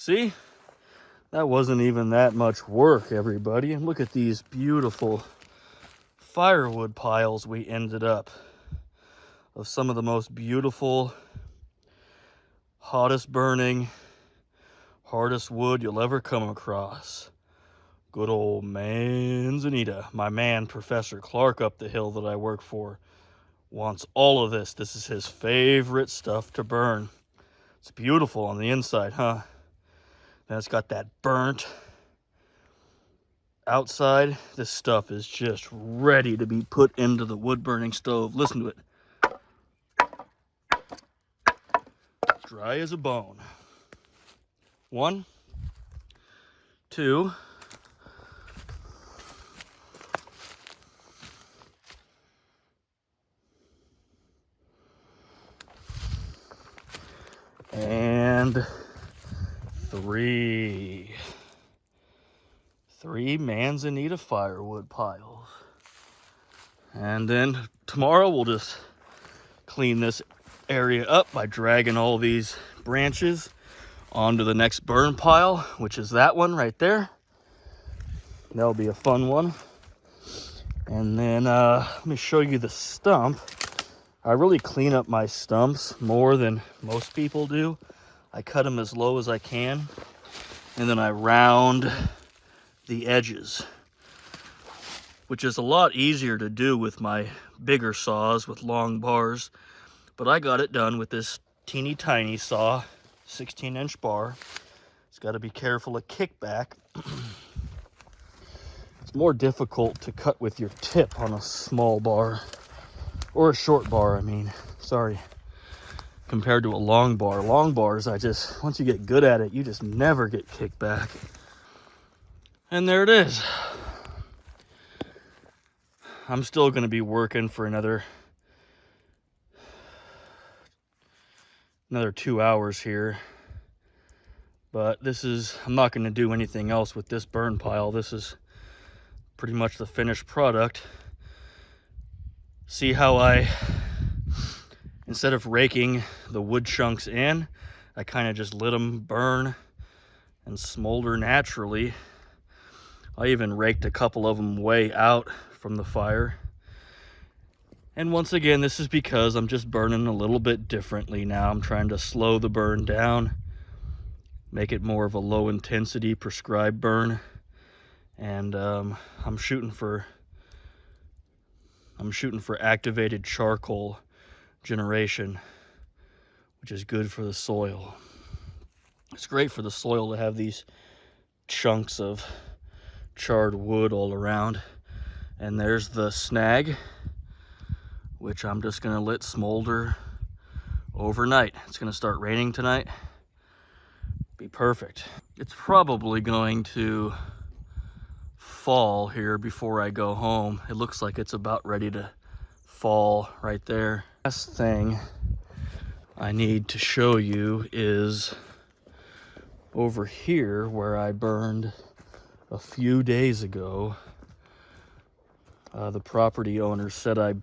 See? That wasn't even that much work, everybody. And look at these beautiful firewood piles we ended up of some of the most beautiful, hottest burning, hardest wood you'll ever come across. Good old Manzanita. My man, Professor Clark up the hill that I work for, wants all of this. This is his favorite stuff to burn. It's beautiful on the inside, huh? Then it's got that burnt outside. This stuff is just ready to be put into the wood burning stove. Listen to it. Dry as a bone. 1, 2, and 3. 3 Manzanita firewood piles. And then tomorrow we'll just clean this area up by dragging all these branches onto the next burn pile, which is that one right there. That'll be a fun one. And then let me show you the stump. I really clean up my stumps more than most people do. I cut them as low as I can, and then I round the edges, which is a lot easier to do with my bigger saws with long bars. But I got it done with this teeny tiny saw, 16-inch bar. It's got to be careful of kickback. It's more difficult to cut with your tip on a small bar, or a short bar, I mean, sorry, compared to a long bar. Long bars, once you get good at it, you just never get kickback. And there it is. I'm still going to be working for another 2 hours here. But I'm not going to do anything else with this burn pile. This is pretty much the finished product. See how instead of raking the wood chunks in, I kind of just let them burn and smolder naturally. I even raked a couple of them way out from the fire. And once again, this is because I'm just burning a little bit differently now. I'm trying to slow the burn down, make it more of a low intensity prescribed burn. And I'm shooting for activated charcoal generation, which is good for the soil. It's great for the soil to have these chunks of charred wood all around. And there's the snag, which I'm just gonna let smolder overnight. It's gonna start raining tonight. Be perfect. It's probably going to fall here before I go home. It looks like it's about ready to fall right there. Last thing I need to show you is over here where I burned a few days ago. The property owner said I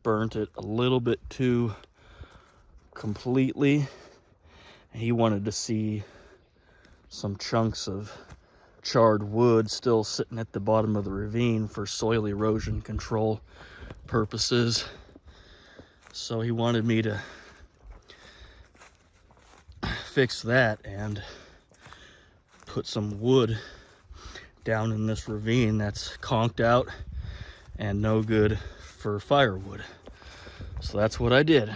burnt it a little bit too completely. He wanted to see some chunks of charred wood still sitting at the bottom of the ravine for soil erosion control purposes. So he wanted me to fix that and put some wood down in this ravine that's conked out and no good for firewood. So that's what I did.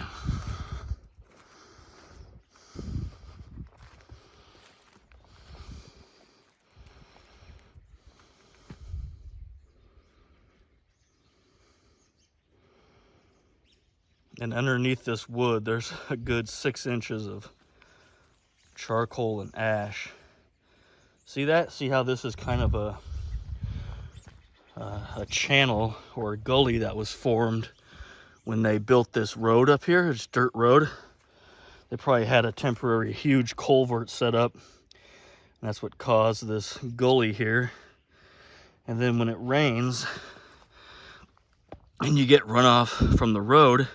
And underneath this wood, there's a good 6 inches of charcoal and ash. See that? See how this is kind of a channel or a gully that was formed when they built this road up here. It's dirt road. They probably had a temporary huge culvert set up. And that's what caused this gully here. And then when it rains and you get runoff from the road,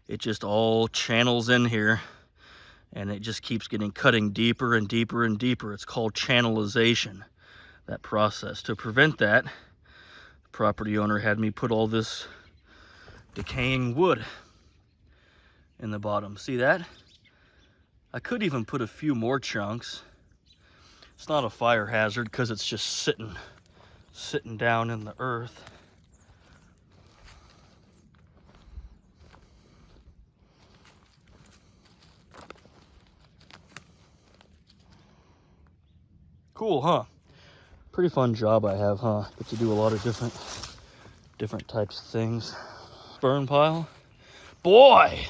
it just all channels in here and it just keeps cutting deeper and deeper and deeper. It's called channelization, that process. To prevent that, the property owner had me put all this decaying wood in the bottom. See that? I could even put a few more chunks. It's not a fire hazard because it's just sitting down in the earth. Cool, huh? Pretty fun job I have, huh? Get to do a lot of different types of things. Burn pile. Boy,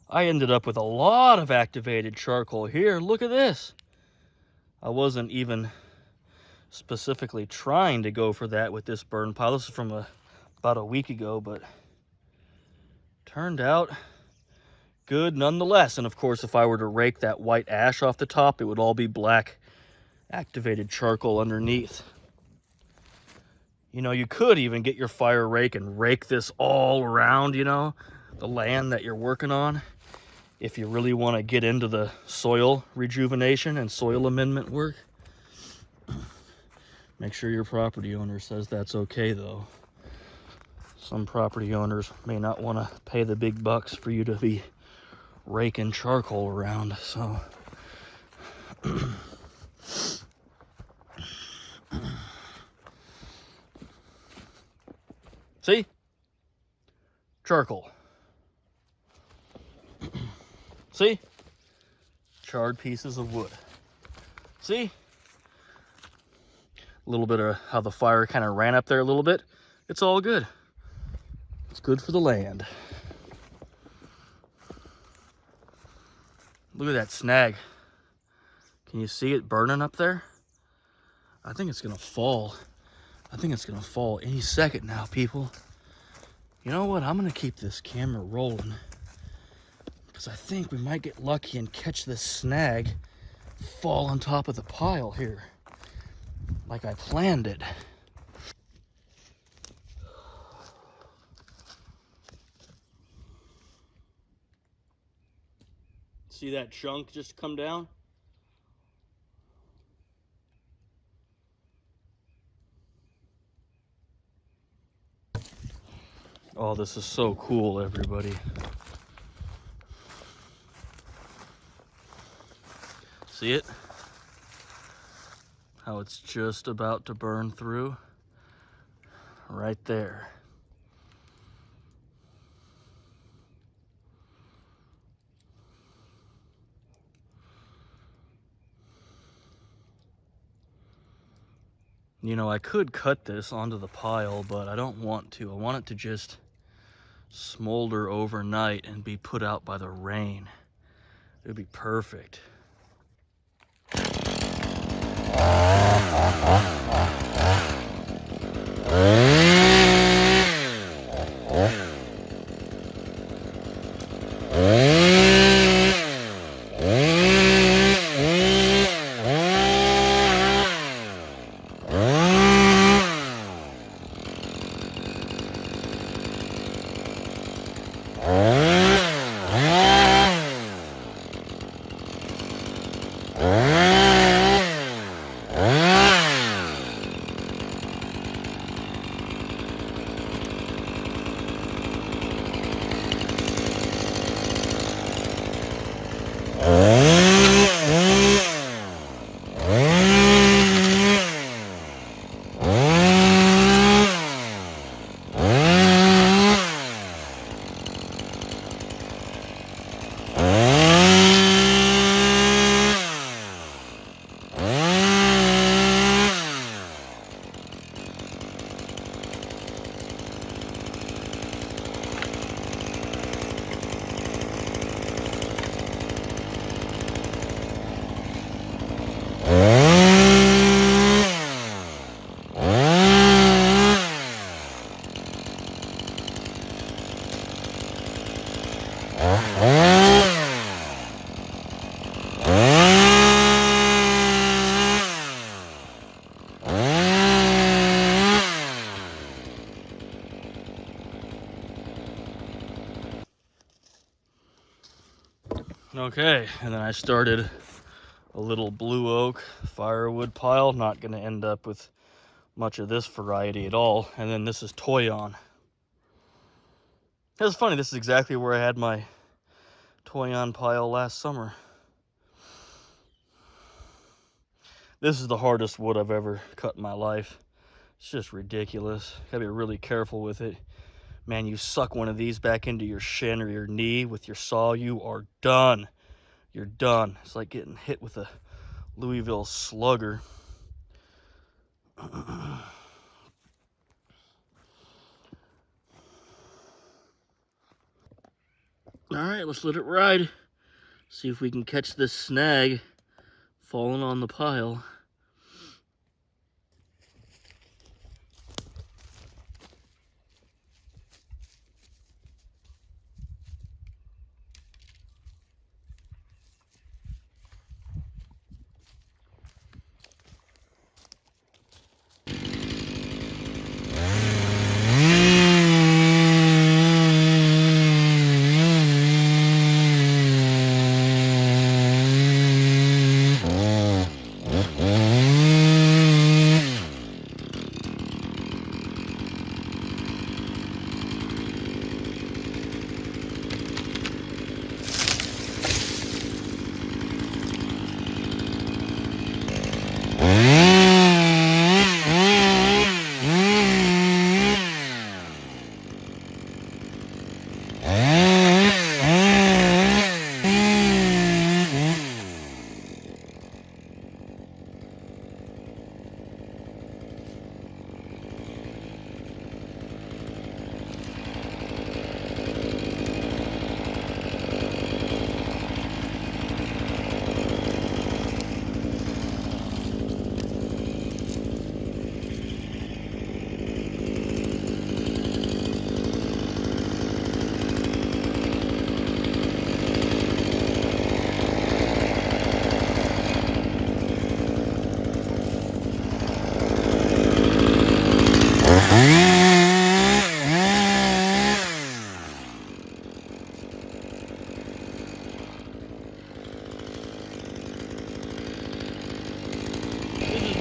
I ended up with a lot of activated charcoal here. Look at this. I wasn't even specifically trying to go for that with this burn pile. This is from about a week ago, but turned out good nonetheless. And of course, if I were to rake that white ash off the top, it would all be black activated charcoal underneath. You know, you could even get your fire rake and rake this all around, you know, the land that you're working on, if you really want to get into the soil rejuvenation and soil amendment work. Make sure your property owner says that's okay, though. Some property owners may not want to pay the big bucks for you to be raking charcoal around, so see? Charcoal. See? Charred pieces of wood. See? A little bit of how the fire kind of ran up there a little bit. It's all good. It's good for the land. Look at that snag. Can you see it burning up there? I think it's gonna fall. I think it's gonna fall any second now, people. You know what? I'm gonna keep this camera rolling because I think we might get lucky and catch this snag fall on top of the pile here, like I planned it. See that chunk just come down? Oh, this is so cool, everybody. See it? How it's just about to burn through? Right there. You know, I could cut this onto the pile, but I don't want to. I want it to just smolder overnight and be put out by the rain. It would be perfect. Okay, and then I started a little blue oak firewood pile. Not going to end up with much of this variety at all. And then this is Toyon. It was funny, this is exactly where I had my Toyon pile last summer. This is the hardest wood I've ever cut in my life. It's just ridiculous. Gotta be really careful with it. Man, you suck one of these back into your shin or your knee with your saw, you are done. You're done. It's like getting hit with a Louisville slugger. All right, let's let it ride. See if we can catch this snag falling on the pile.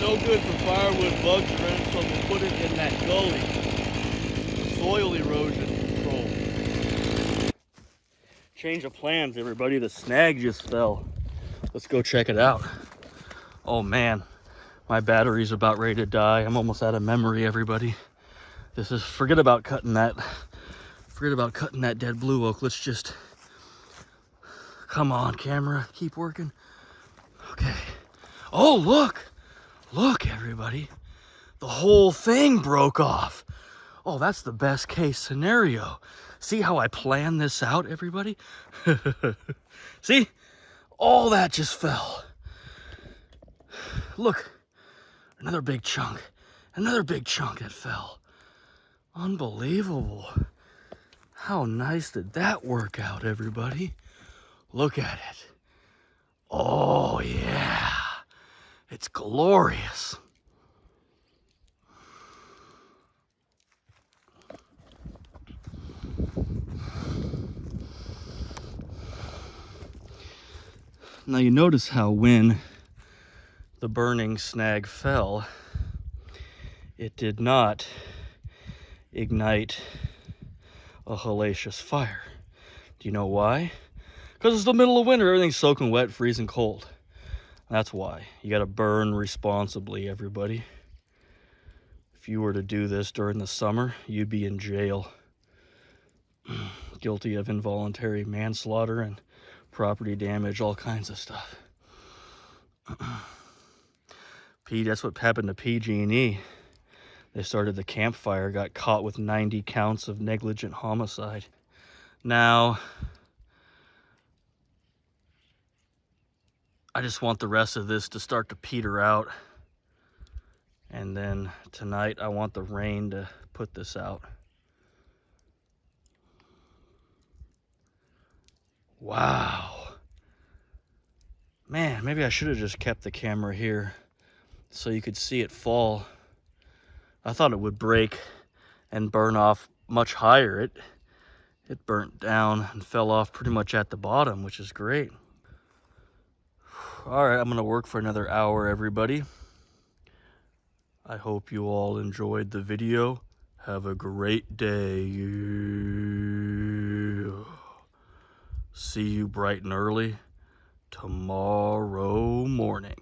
No good for firewood bugs, friends, so we'll put it in that gully. Soil erosion control. Change of plans, everybody. The snag just fell. Let's go check it out. Oh man, my battery's about ready to die. I'm almost out of memory, everybody. Forget about cutting that dead blue oak. Let's just, come on, camera, keep working. Okay. Oh, look, everybody. The whole thing broke off. Oh, that's the best case scenario. See how I planned this out, everybody? See? All that just fell. Look, another big chunk that fell. Unbelievable. How nice did that work out, everybody? Look at it. Oh, yeah. It's glorious. Now you notice how when the burning snag fell, it did not ignite a hellacious fire. Do you know why? Because it's the middle of winter, everything's soaking wet, freezing cold. That's why. You gotta burn responsibly, everybody. If you were to do this during the summer, you'd be in jail. Guilty of involuntary manslaughter and property damage, all kinds of stuff. That's what happened to PG&E. They started the campfire, got caught with 90 counts of negligent homicide. Now, I just want the rest of this to start to peter out. And then tonight, I want the rain to put this out. Wow. Man, maybe I should have just kept the camera here so you could see it fall. I thought it would break and burn off much higher. It burnt down and fell off pretty much at the bottom, which is great. All right, I'm going to work for another hour, everybody. I hope you all enjoyed the video. Have a great day. See you bright and early tomorrow morning.